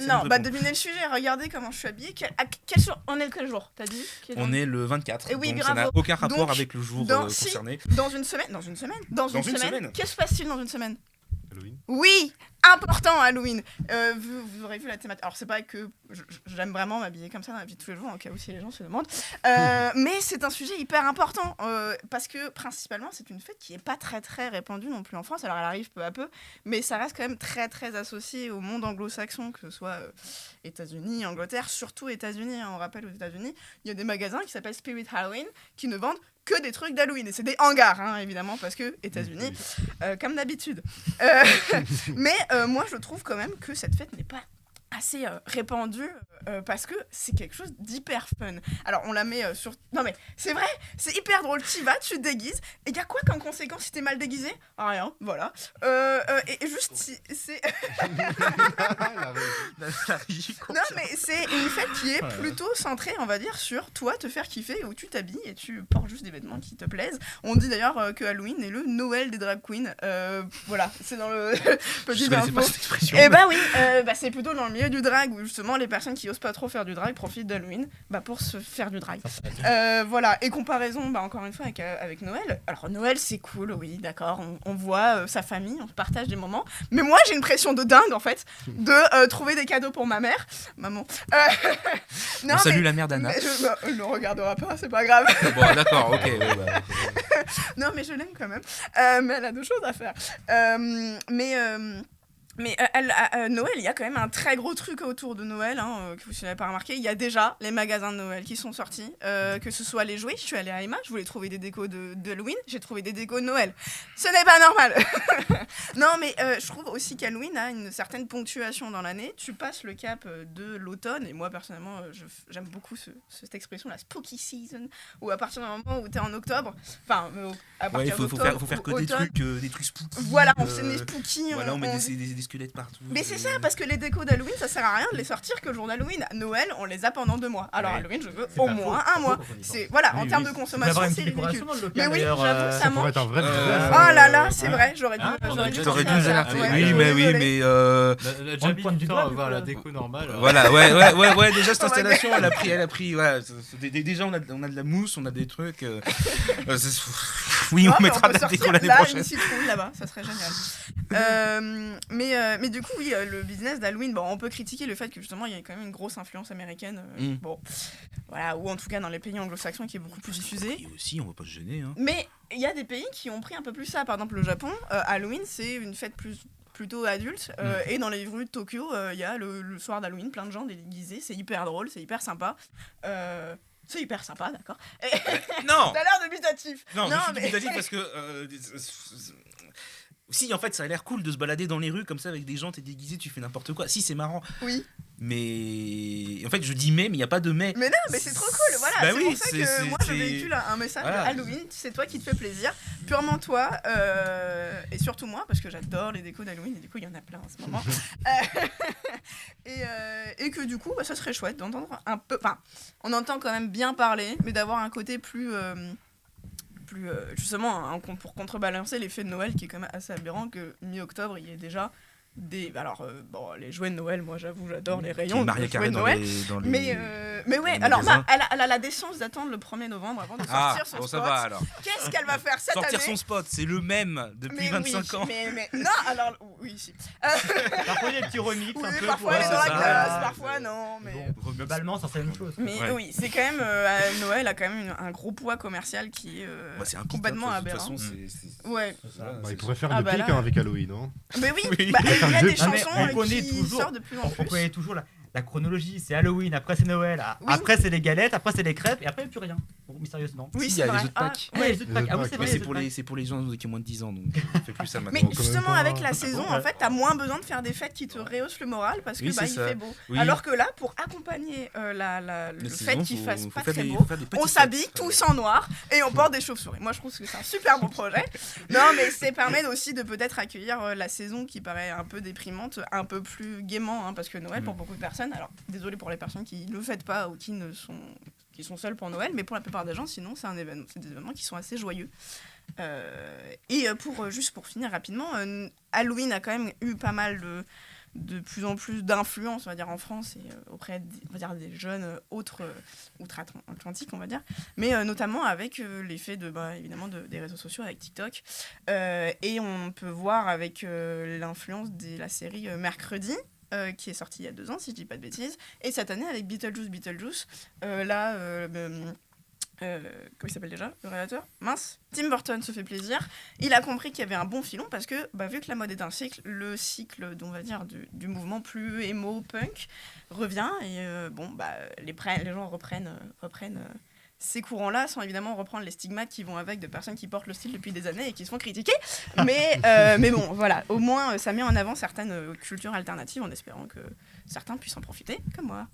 Non, bah devinez le sujet, regardez comment je suis habillée. Quel jour on est quel jour, t'as dit? On est le 24, Et oui, donc ça n'a bravo. aucun rapport Donc, avec le jour si, concerné. dans une semaine. Que se passe-t-il dans une semaine? Halloween. Oui, important Halloween. Vous aurez vu la thématique. Alors c'est pas que j'aime vraiment m'habiller comme ça dans la vie de tous les jours, au cas où si les gens se demandent. Mais c'est un sujet hyper important parce que principalement c'est une fête qui est pas très très répandue non plus en France. Alors elle arrive peu à peu, mais ça reste quand même très très associé au monde anglo-saxon, que ce soit États-Unis, Angleterre, surtout États-Unis. On rappelle aux États-Unis, il y a des magasins qui s'appellent Spirit Halloween qui ne vendent que des trucs d'Halloween. Et c'est des hangars, hein, évidemment, parce que États-Unis, comme d'habitude. Mais moi, je trouve quand même que cette fête n'est pas assez répandue parce que c'est quelque chose d'hyper fun. Alors, on la met sur... Non, mais c'est vrai, c'est hyper drôle. Tu vas, tu te déguises. Et il y a quoi comme conséquence si t'es mal déguisé? Rien, voilà. Et juste, c'est... Non, mais c'est une fête qui est plutôt centrée, on va dire, sur toi, te faire kiffer, où tu t'habilles et tu portes juste des vêtements qui te plaisent. On dit d'ailleurs que Halloween est le Noël des drag queens. Voilà, c'est dans le petit Je connaissais info. pas cette expression. Et bah oui, c'est plutôt dans le milieu du drag, où justement les personnes qui osent pas trop faire du drag profitent d'Halloween pour se faire du drag. Voilà, et comparaison, encore une fois, avec Noël. Alors Noël, c'est cool, oui, d'accord, on voit sa famille, on partage des moments. Mais moi, j'ai une pression de dingue, en fait, de trouver des cadeaux pour ma mère. Maman. Non, on salue la mère d'Anna. Elle ne regardera pas, c'est pas grave. Bon, d'accord, ok. Non, mais je l'aime quand même. Mais elle a d'autres choses à faire. Mais Noël, il y a quand même un très gros truc autour de Noël, que vous n'avez pas remarqué. Il y a déjà les magasins de Noël qui sont sortis, que ce soit les jouets. Je suis allée à Emma, je voulais trouver des décos d'Halloween, j'ai trouvé des décos de Noël. Ce n'est pas normal. Non, mais je trouve aussi qu'Halloween a une certaine ponctuation dans l'année. Tu passes le cap de l'automne, et moi personnellement, j'aime beaucoup cette expression, la spooky season, où à partir du moment où tu es en octobre, à partir d'octobre, faut faire que des trucs spooky. Voilà, on fait des spooky. Voilà, on met des squelettes partout. Mais c'est ça, parce que les décos d'Halloween, ça sert à rien de les sortir que le jour d'Halloween. Noël, on les a pendant 2 mois. Alors Halloween, je veux au moins 1 mois. C'est voilà, en termes de consommation, c'est ridicule. Mais oui, j'avoue, ça manque. Être un vrai Oh là là, c'est vrai, j'aurais dû. T'aurais dû nous alerter. Oui, mais La Jamie du temps, voir la déco normale. Voilà, ouais, déjà cette installation, elle a pris, voilà, déjà on a de la mousse, on a des trucs. Oui, on mettra de la déco l'année prochaine. Une citrouille là-bas, ça serait génial. Mais du coup, oui, le business d'Halloween, on peut critiquer le fait que justement il y a quand même une grosse influence américaine. Bon, voilà, ou en tout cas dans les pays anglo-saxons qui est beaucoup plus diffusée. Et aussi, on va pas se gêner. Mais il y a des pays qui ont pris un peu plus ça. Par exemple, le Japon, Halloween, c'est une fête plutôt adulte. Et dans les rues de Tokyo, il y a le soir d'Halloween, plein de gens déguisés. C'est hyper drôle, c'est hyper sympa. C'est hyper sympa, d'accord. Non. T'as l'air dubitatif. Non, je suis dubitatif parce que... Si, en fait, ça a l'air cool de se balader dans les rues comme ça avec des gens, t'es déguisé, tu fais n'importe quoi. Si, c'est marrant. Oui. Mais... En fait, je dis mais il n'y a pas de mais. Mais non, mais c'est trop cool, voilà. Bah c'est oui, pour ça que moi, je véhicule un message de Halloween. C'est toi qui te fais plaisir. Purement toi. Et surtout moi, parce que j'adore les décos d'Halloween. Et du coup, il y en a plein en ce moment. Et que du coup, ça serait chouette d'entendre un peu... Enfin, on entend quand même bien parler, mais d'avoir un côté plus justement pour contrebalancer l'effet de Noël qui est quand même assez aberrant que mi-octobre il y ait déjà les jouets de Noël, moi j'avoue j'adore les rayons de jouets de Noël, mais ouais, alors elle a la décence d'attendre le 1er novembre avant de sortir son spot. Ça va alors. Qu'est-ce qu'elle va faire cette année? Sortir son spot, c'est le même depuis 25 ans. Mais non, alors oui, si. Parfois il y a des petits remix un peu. Parfois elle est dans la classe, parfois non, mais bon, globalement ça c'est la même chose. Mais oui, c'est quand même Noël a quand même un gros poids commercial qui est complètement aberrant. Ouais. Il pourrait faire une pique avec Halloween, non? Mais oui, il y a des chansons qui sortent de plus en plus. On connaît toujours la chronologie, c'est Halloween, après c'est Noël, après c'est les galettes, après c'est les crêpes, et après plus rien. Bon, mystérieusement. Oui, il y a les autres packs. Ouais, les autres packs. Ah oui, c'est vrai. C'est pour les gens qui ont moins de 10 ans, donc on fait plus ça maintenant. Mais justement, avec la saison, en fait, t'as moins besoin de faire des fêtes qui te rehaussent le moral parce que il fait beau. Alors que là, pour accompagner le fait qu'il fasse pas très beau, on s'habille tous en noir et on porte des chauves-souris. Moi, je trouve que c'est un super beau projet. Non, mais ça permet aussi de peut-être accueillir la saison qui paraît un peu déprimante, un peu plus gaiement, parce que Noël, pour beaucoup de personnes, alors désolé pour les personnes qui ne le fêtent pas ou qui sont seuls pour Noël, mais pour la plupart des gens, sinon, c'est des événements qui sont assez joyeux. Et juste pour finir rapidement, Halloween a quand même eu pas mal de plus en plus d'influence, on va dire, en France et auprès on va dire, des jeunes outre-Atlantique, on va dire, mais notamment avec l'effet évidemment des réseaux sociaux, avec TikTok. Et on peut voir avec l'influence de la série Mercredi, qui est sortie il y a 2 ans, si je dis pas de bêtises, et cette année avec Beetlejuice. Comment il s'appelle déjà, le réalisateur ? Mince, Tim Burton se fait plaisir. Il a compris qu'il y avait un bon filon parce que, vu que la mode est un cycle, le cycle, on va dire, du mouvement plus emo, punk, revient et les gens reprennent ces courants-là, sans évidemment reprendre les stigmates qui vont avec de personnes qui portent le style depuis des années et qui se font critiquer. Mais bon, voilà, au moins ça met en avant certaines cultures alternatives en espérant que certains puissent en profiter, comme moi.